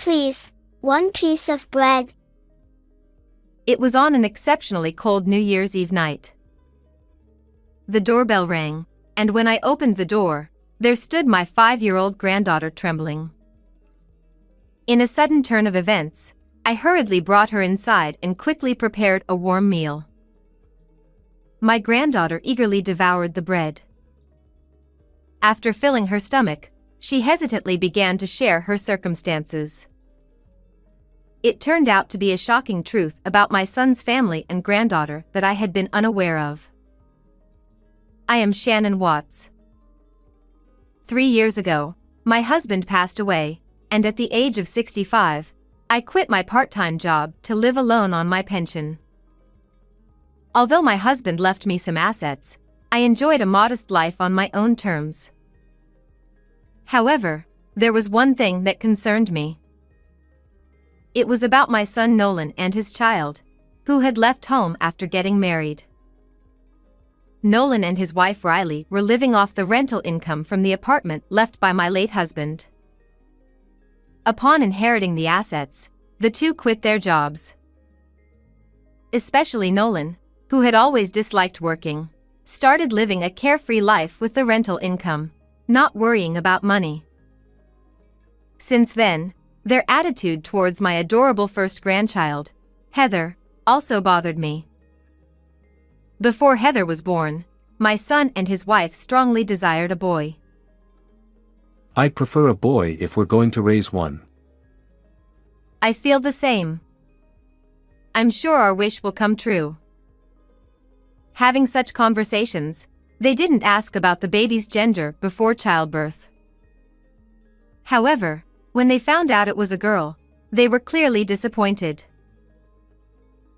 Please, one piece of bread. It was on an exceptionally cold New Year's Eve night. The doorbell rang, and when I opened the door, there stood my 5-year-old granddaughter trembling. In a sudden turn of events, I hurriedly brought her inside and quickly prepared a warm meal. My granddaughter eagerly devoured the bread. After filling her stomach, she hesitantly began to share her circumstances. It turned out to be a shocking truth about my son's family and granddaughter that I had been unaware of. I am Shannon Watts. 3 years ago, my husband passed away, and at the age of 65, I quit my part-time job to live alone on my pension. Although my husband left me some assets, I enjoyed a modest life on my own terms. However, there was one thing that concerned me. It was about my son Nolan and his child, who had left home after getting married. Nolan and his wife Riley were living off the rental income from the apartment left by my late husband. Upon inheriting the assets, the two quit their jobs. Especially Nolan, who had always disliked working, started living a carefree life with the rental income, not worrying about money. Since then, their attitude towards my adorable first grandchild, Heather, also bothered me. Before Heather was born, my son and his wife strongly desired a boy. I prefer a boy if we're going to raise one. I feel the same. I'm sure our wish will come true. Having such conversations, they didn't ask about the baby's gender before childbirth. However, when they found out it was a girl, they were clearly disappointed.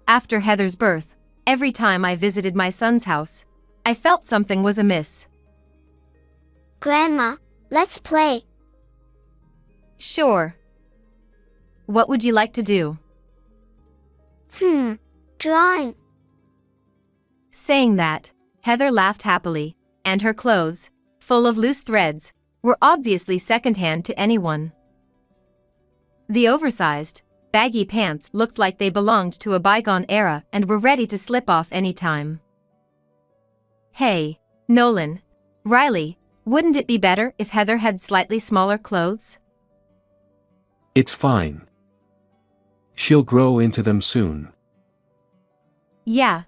After Heather's birth, every time I visited my son's house, I felt something was amiss. Grandma, let's play. Sure. What would you like to do? Drawing. Saying that, Heather laughed happily, and her clothes, full of loose threads, were obviously secondhand to anyone. The oversized, baggy pants looked like they belonged to a bygone era and were ready to slip off any time. Hey, Nolan, Riley, wouldn't it be better if Heather had slightly smaller clothes? It's fine. She'll grow into them soon. Yeah.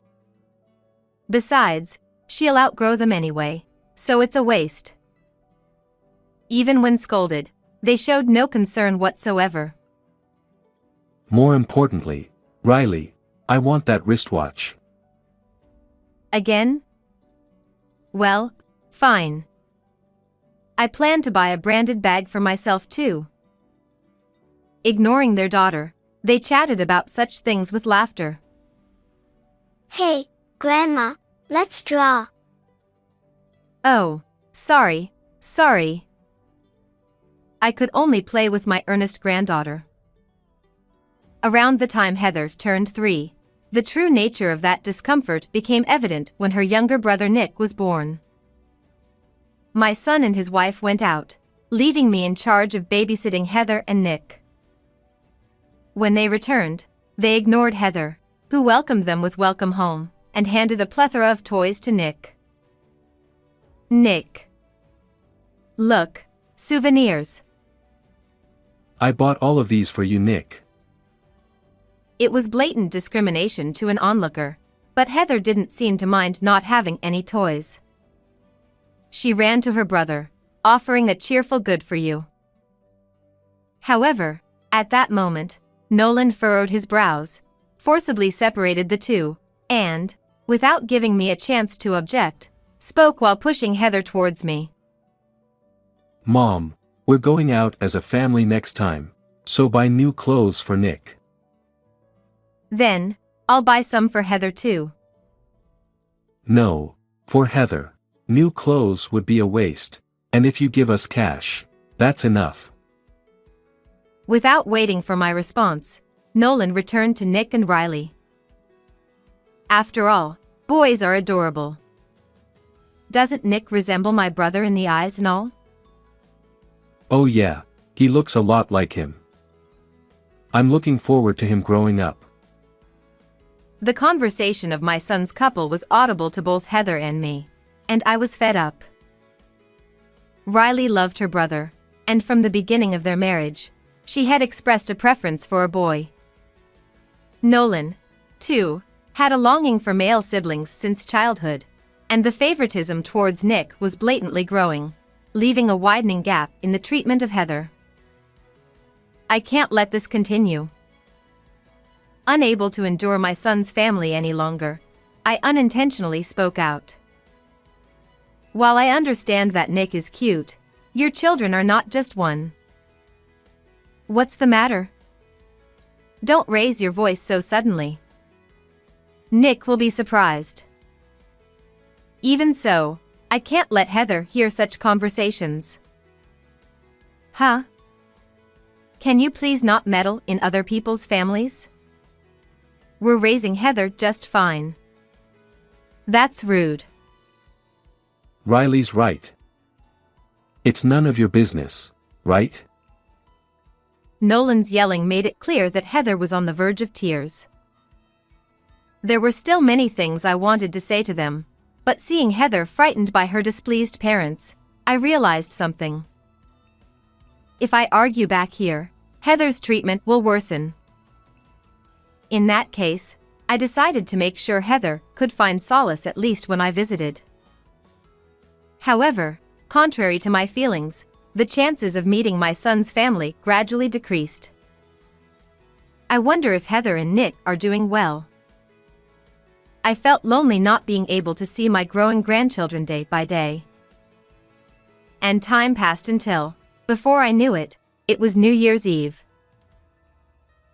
Besides, she'll outgrow them anyway, so it's a waste. Even when scolded, they showed no concern whatsoever. More importantly, Riley, I want that wristwatch. Again? Well, fine. I plan to buy a branded bag for myself too. Ignoring their daughter, they chatted about such things with laughter. Hey, Grandma, let's draw. Oh, sorry. I could only play with my earnest granddaughter. Around the time Heather turned 3, the true nature of that discomfort became evident when her younger brother Nick was born. My son and his wife went out, leaving me in charge of babysitting Heather and Nick. When they returned, they ignored Heather, who welcomed them with welcome home, and handed a plethora of toys to Nick. Nick. Look, souvenirs. I bought all of these for you, Nick. It was blatant discrimination to an onlooker, but Heather didn't seem to mind not having any toys. She ran to her brother, offering a cheerful good for you. However, at that moment, Nolan furrowed his brows, forcibly separated the two, and, without giving me a chance to object, spoke while pushing Heather towards me. Mom, we're going out as a family next time, so buy new clothes for Nick. Then, I'll buy some for Heather too. No, for Heather. New clothes would be a waste, and if you give us cash, that's enough. Without waiting for my response, Nolan returned to Nick and Riley. After all, boys are adorable. Doesn't Nick resemble my brother in the eyes and all? Oh yeah, he looks a lot like him. I'm looking forward to him growing up. The conversation of my son's couple was audible to both Heather and me, and I was fed up. Riley loved her brother, and from the beginning of their marriage, she had expressed a preference for a boy. Nolan, too, had a longing for male siblings since childhood, and the favoritism towards Nick was blatantly growing, leaving a widening gap in the treatment of Heather. I can't let this continue. Unable to endure my son's family any longer, I unintentionally spoke out. While I understand that Nick is cute, your children are not just one. What's the matter? Don't raise your voice so suddenly. Nick will be surprised. Even so, I can't let Heather hear such conversations. Huh? Can you please not meddle in other people's families? We're raising Heather just fine. That's rude. Riley's right. It's none of your business, right? Nolan's yelling made it clear that Heather was on the verge of tears. There were still many things I wanted to say to them, but seeing Heather frightened by her displeased parents, I realized something. If I argue back here, Heather's treatment will worsen. In that case, I decided to make sure Heather could find solace at least when I visited. However, contrary to my feelings, the chances of meeting my son's family gradually decreased. I wonder if Heather and Nick are doing well. I felt lonely not being able to see my growing grandchildren day by day. And time passed until, before I knew it, it was New Year's Eve.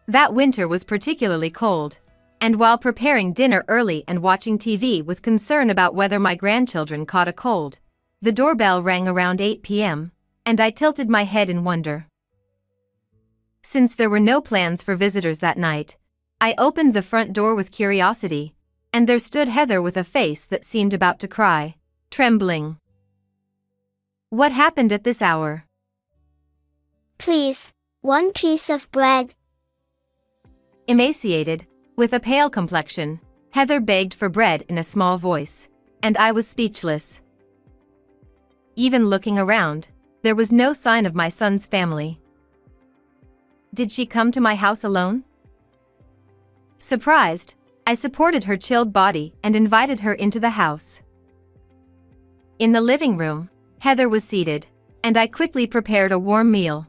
That winter was particularly cold, and while preparing dinner early and watching TV with concern about whether my grandchildren caught a cold, the doorbell rang around 8 p.m., and I tilted my head in wonder. Since there were no plans for visitors that night, I opened the front door with curiosity, and there stood Heather with a face that seemed about to cry, trembling. What happened at this hour? Please, one piece of bread. Emaciated, with a pale complexion, Heather begged for bread in a small voice, and I was speechless. Even looking around, there was no sign of my son's family. Did she come to my house alone? Surprised, I supported her chilled body and invited her into the house. In the living room, Heather was seated, and I quickly prepared a warm meal.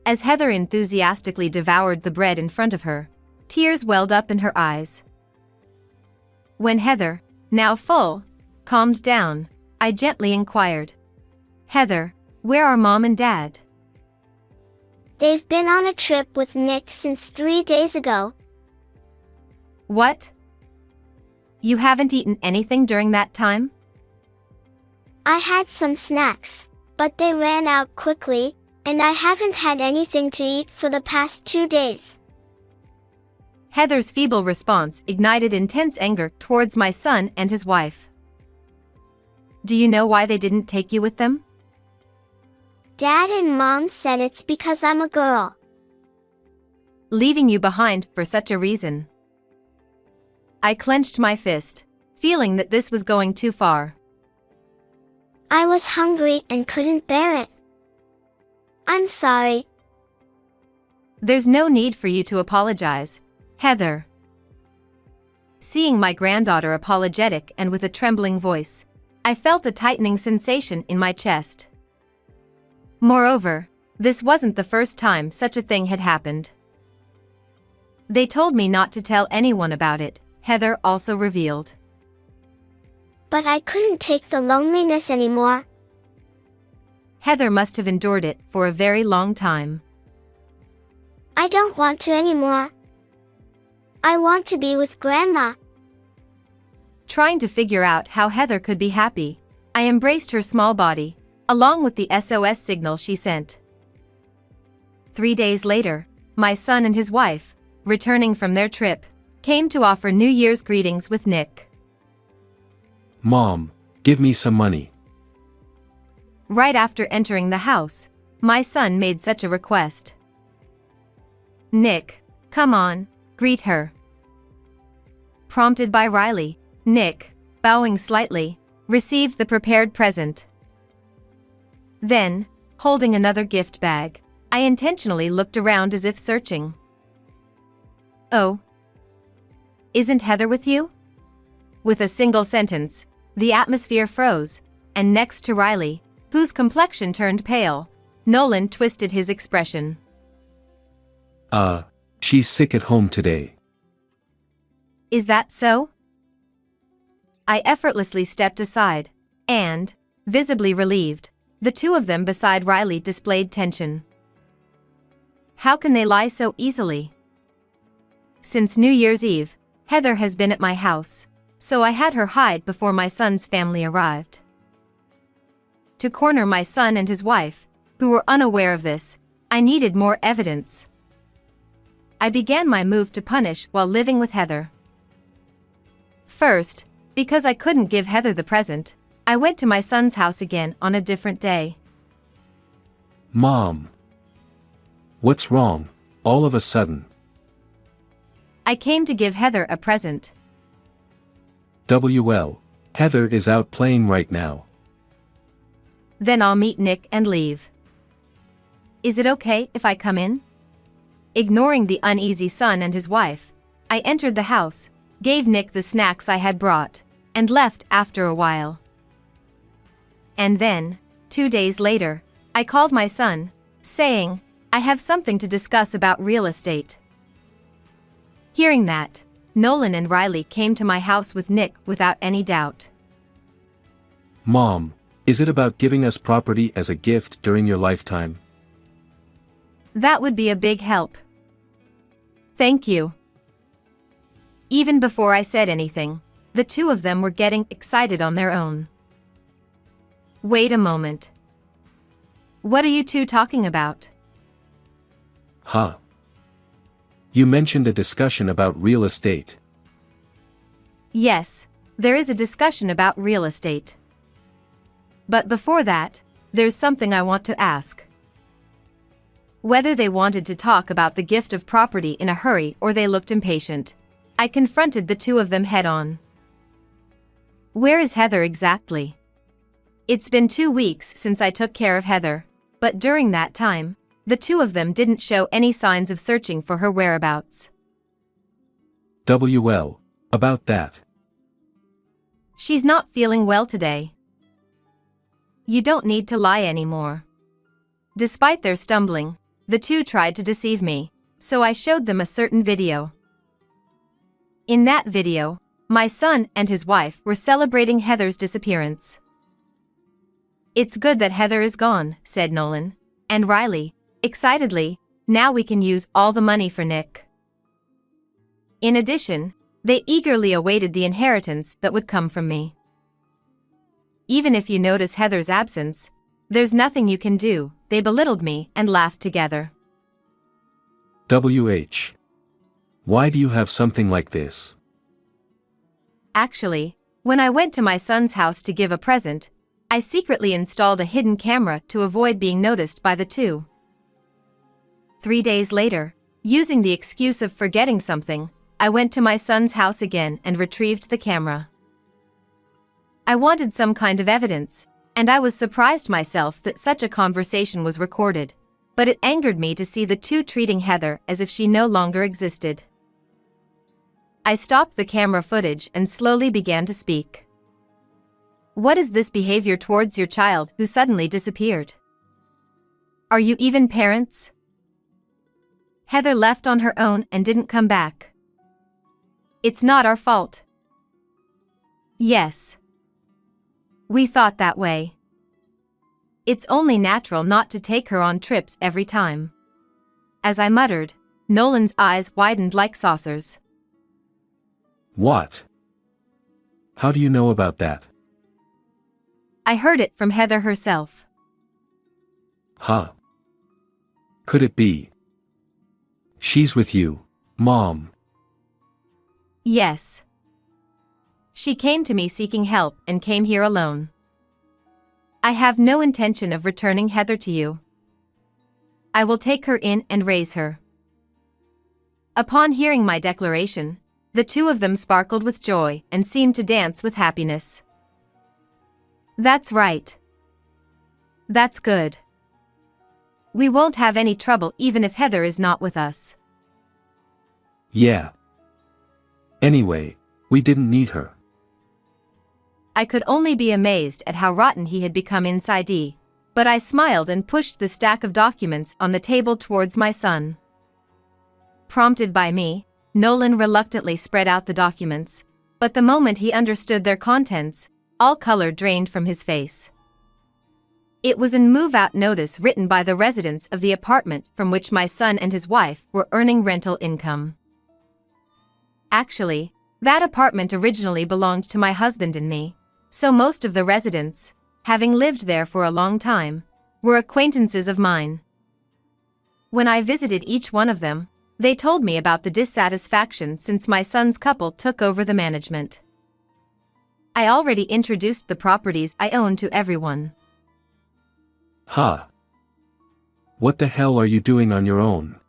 As Heather enthusiastically devoured the bread in front of her, tears welled up in her eyes. When Heather, now full, calmed down, I gently inquired, "Heather, where are Mom and Dad?" They've been on a trip with Nick since 3 days ago. What? You haven't eaten anything during that time? I had some snacks, but they ran out quickly, and I haven't had anything to eat for the past 2 days. Heather's feeble response ignited intense anger towards my son and his wife. Do you know why they didn't take you with them? Dad and Mom said it's because I'm a girl. Leaving you behind for such a reason. I clenched my fist, feeling that this was going too far. I was hungry and couldn't bear it. I'm sorry. There's no need for you to apologize, Heather. Seeing my granddaughter apologetic and with a trembling voice, I felt a tightening sensation in my chest. Moreover, this wasn't the first time such a thing had happened. They told me not to tell anyone about it, Heather also revealed. But I couldn't take the loneliness anymore. Heather must have endured it for a very long time. I don't want to anymore. I want to be with Grandma. Trying to figure out how Heather could be happy, I embraced her small body, along with the SOS signal she sent. 3 days later, my son and his wife, returning from their trip, came to offer New Year's greetings with Nick. Mom, give me some money. Right after entering the house, my son made such a request. Nick, come on, greet her. Prompted by Riley, Nick, bowing slightly, received the prepared present. Then, holding another gift bag, I intentionally looked around as if searching. Oh. Isn't Heather with you? With a single sentence, the atmosphere froze, and next to Riley, whose complexion turned pale, Nolan twisted his expression. She's sick at home today. Is that so? I effortlessly stepped aside, and, visibly relieved, the two of them beside Riley displayed tension. How can they lie so easily? Since New Year's Eve, Heather has been at my house, so I had her hide before my son's family arrived. To corner my son and his wife, who were unaware of this, I needed more evidence. I began my move to punish while living with Heather. First, because I couldn't give Heather the present, I went to my son's house again on a different day. Mom. What's wrong, all of a sudden? I came to give Heather a present. WL, Heather is out playing right now. Then I'll meet Nick and leave. Is it okay if I come in? Ignoring the uneasy son and his wife, I entered the house, gave Nick the snacks I had brought, and left after a while. And then, 2 days later, I called my son, saying, I have something to discuss about real estate. Hearing that, Nolan and Riley came to my house with Nick without any doubt. Mom, is it about giving us property as a gift during your lifetime? That would be a big help. Thank you. Even before I said anything, the two of them were getting excited on their own. Wait a moment. What are you two talking about? Huh. You mentioned a discussion about real estate. Yes, there is a discussion about real estate. But before that, there's something I want to ask. Whether they wanted to talk about the gift of property in a hurry or they looked impatient, I confronted the two of them head-on. Where is Heather exactly? It's been 2 weeks since I took care of Heather, but during that time, the two of them didn't show any signs of searching for her whereabouts. WL, about that. She's not feeling well today. You don't need to lie anymore. Despite their stumbling, the two tried to deceive me, so I showed them a certain video. In that video, my son and his wife were celebrating Heather's disappearance. It's good that Heather is gone, said Nolan, and Riley, excitedly, now we can use all the money for Nick. In addition, they eagerly awaited the inheritance that would come from me. Even if you notice Heather's absence, there's nothing you can do, they belittled me and laughed together. WH. Why do you have something like this? Actually, when I went to my son's house to give a present, I secretly installed a hidden camera to avoid being noticed by the two. 3 days later, using the excuse of forgetting something, I went to my son's house again and retrieved the camera. I wanted some kind of evidence, and I was surprised myself that such a conversation was recorded, but it angered me to see the two treating Heather as if she no longer existed. I stopped the camera footage and slowly began to speak. What is this behavior towards your child who suddenly disappeared? Are you even parents? Heather left on her own and didn't come back. It's not our fault. Yes. We thought that way. It's only natural not to take her on trips every time. As I muttered, Nolan's eyes widened like saucers. What? How do you know about that? I heard it from Heather herself. Huh. Could it be? She's with you, Mom. Yes. She came to me seeking help and came here alone. I have no intention of returning Heather to you. I will take her in and raise her. Upon hearing my declaration, the two of them sparkled with joy and seemed to dance with happiness. That's right. That's good. We won't have any trouble even if Heather is not with us. Yeah. Anyway, we didn't need her. I could only be amazed at how rotten he had become inside, but I smiled and pushed the stack of documents on the table towards my son. Prompted by me, Nolan reluctantly spread out the documents, but the moment he understood their contents, all color drained from his face. It was a move-out notice written by the residents of the apartment from which my son and his wife were earning rental income. Actually, that apartment originally belonged to my husband and me, so most of the residents, having lived there for a long time, were acquaintances of mine. When I visited each one of them, they told me about the dissatisfaction since my son's couple took over the management. I already introduced the properties I own to everyone. Ha! What the hell are you doing on your own?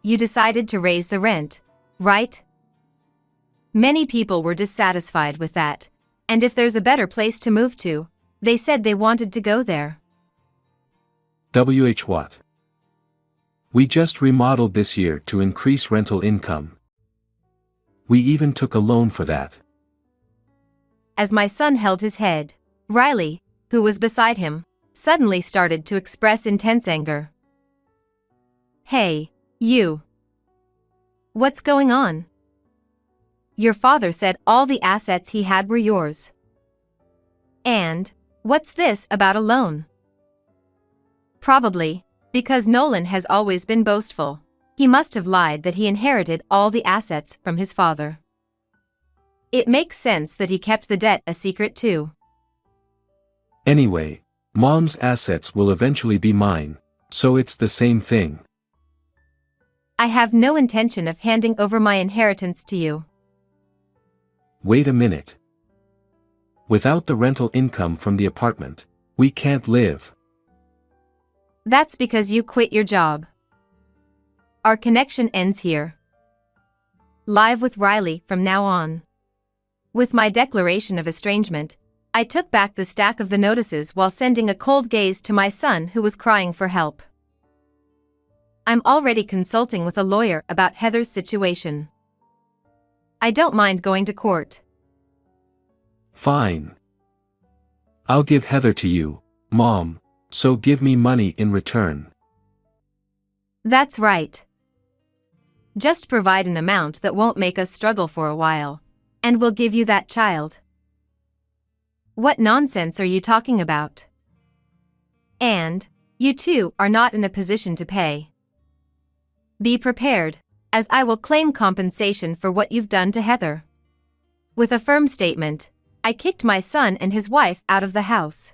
You decided to raise the rent, right? Many people were dissatisfied with that, and if there's a better place to move to, they said they wanted to go there. What? We just remodeled this year to increase rental income. We even took a loan for that. As my son held his head, Riley, who was beside him, suddenly started to express intense anger. Hey, you! What's going on? Your father said all the assets he had were yours. And, what's this about a loan? Probably, because Nolan has always been boastful, he must have lied that he inherited all the assets from his father. It makes sense that he kept the debt a secret too. Anyway, Mom's assets will eventually be mine, so it's the same thing. I have no intention of handing over my inheritance to you. Wait a minute. Without the rental income from the apartment, we can't live. That's because you quit your job. Our connection ends here. Live with Riley from now on. With my declaration of estrangement, I took back the stack of the notices while sending a cold gaze to my son who was crying for help. I'm already consulting with a lawyer about Heather's situation. I don't mind going to court. Fine. I'll give Heather to you, Mom, so give me money in return. That's right. Just provide an amount that won't make us struggle for a while, and we'll give you that child. What nonsense are you talking about? And, you two are not in a position to pay. Be prepared, as I will claim compensation for what you've done to Heather. With a firm statement, I kicked my son and his wife out of the house.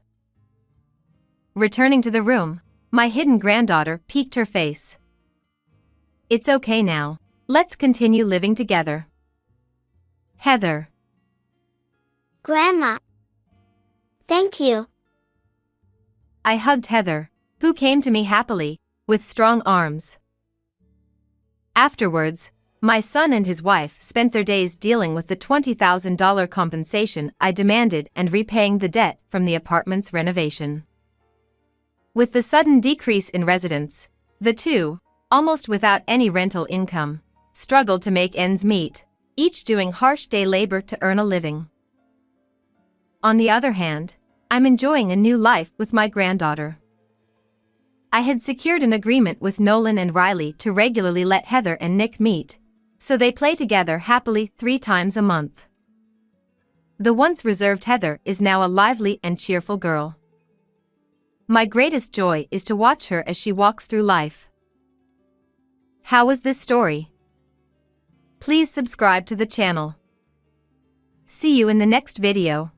Returning to the room, my hidden granddaughter peeked her face. It's okay now, let's continue living together. Heather. Grandma. Thank you. I hugged Heather, who came to me happily, with strong arms. Afterwards, my son and his wife spent their days dealing with the $20,000 compensation I demanded and repaying the debt from the apartment's renovation. With the sudden decrease in residents, the two, almost without any rental income, struggled to make ends meet, each doing harsh day labor to earn a living. On the other hand, I'm enjoying a new life with my granddaughter. I had secured an agreement with Nolan and Riley to regularly let Heather and Nick meet, so they play together happily 3 times a month. The once reserved Heather is now a lively and cheerful girl. My greatest joy is to watch her as she walks through life. How was this story? Please subscribe to the channel. See you in the next video.